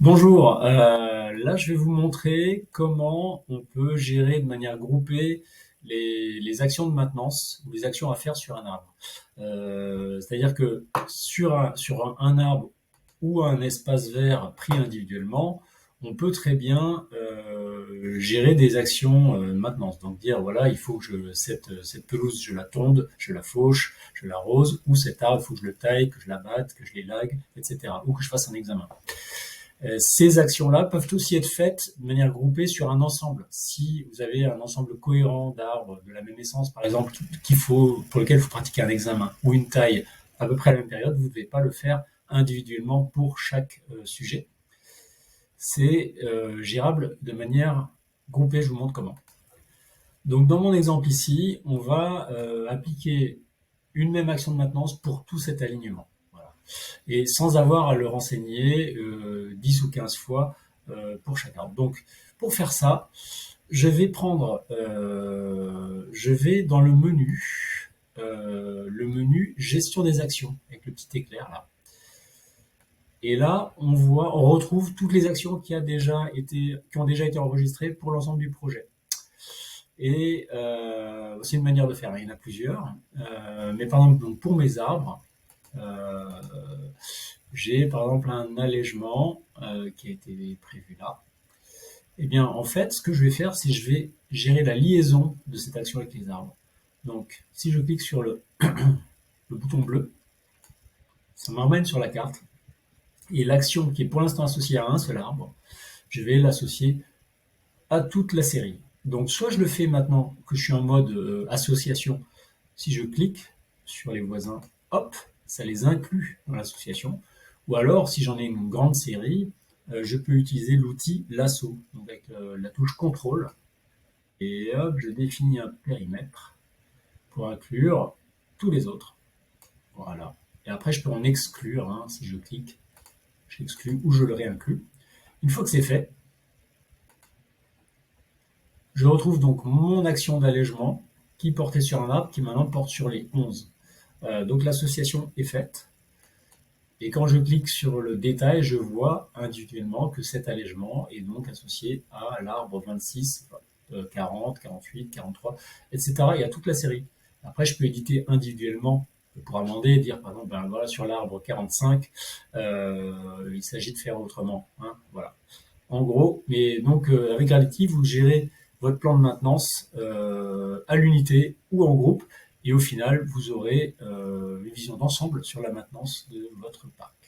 Bonjour, là je vais vous montrer comment on peut gérer de manière groupée les actions de maintenance ou les actions à faire sur un arbre. C'est-à-dire que sur un arbre ou un espace vert pris individuellement, on peut très bien gérer des actions de maintenance. Donc dire voilà, il faut que cette pelouse je la tonde, je la fauche, je l'arrose, ou cet arbre, il faut que je le taille, que je l'abatte, que je l'élague, etc. Ou que je fasse un examen. Ces actions-là peuvent aussi être faites de manière groupée sur un ensemble. Si vous avez un ensemble cohérent d'arbres de la même essence, par exemple, pour lequel il faut pratiquer un examen ou une taille à peu près à la même période, vous ne devez pas le faire individuellement pour chaque sujet. C'est gérable de manière groupée, je vous montre comment. Donc dans mon exemple ici, on va appliquer une même action de maintenance pour tout cet alignement. Voilà. Et sans avoir à le renseigner 10 ou 15 fois pour chaque arbre. Donc, pour faire ça, je vais dans le menu gestion des actions, avec le petit éclair là. Et là, on retrouve toutes les actions qui ont déjà été enregistrées pour l'ensemble du projet. Et c'est une manière de faire, il y en a plusieurs. Mais par exemple, donc pour mes arbres, euh, j'ai par exemple un allègement qui a été prévu là. Eh bien, en fait, ce que je vais faire, c'est que je vais gérer la liaison de cette action avec les arbres. Donc, si je clique sur le bouton bleu, ça m'emmène sur la carte. Et l'action qui est pour l'instant associée à un seul arbre, je vais l'associer à toute la série. Donc, soit je le fais maintenant que je suis en mode association, si je clique sur les voisins, hop, ça les inclut dans l'association. Ou alors, si j'en ai une grande série, je peux utiliser l'outil lasso, donc avec la touche contrôle. Et hop, je définis un périmètre pour inclure tous les autres. Voilà. Et après, je peux en exclure, hein, si je clique, j'exclus ou je le réinclus. Une fois que c'est fait, je retrouve donc mon action d'allègement qui portait sur un arbre, qui maintenant porte sur les 11. Donc l'association est faite. Et quand je clique sur le détail, je vois individuellement que cet allègement est donc associé à l'arbre 26, 40, 48, 43, etc. Et à toute la série. Après, je peux éditer individuellement pour amender et dire, par exemple, ben voilà, sur l'arbre 45, il s'agit de faire autrement. Hein, voilà. En gros, mais donc avec Gravity, vous gérez votre plan de maintenance à l'unité ou en groupe, et au final, vous aurez une vision d'ensemble sur la maintenance de votre parc.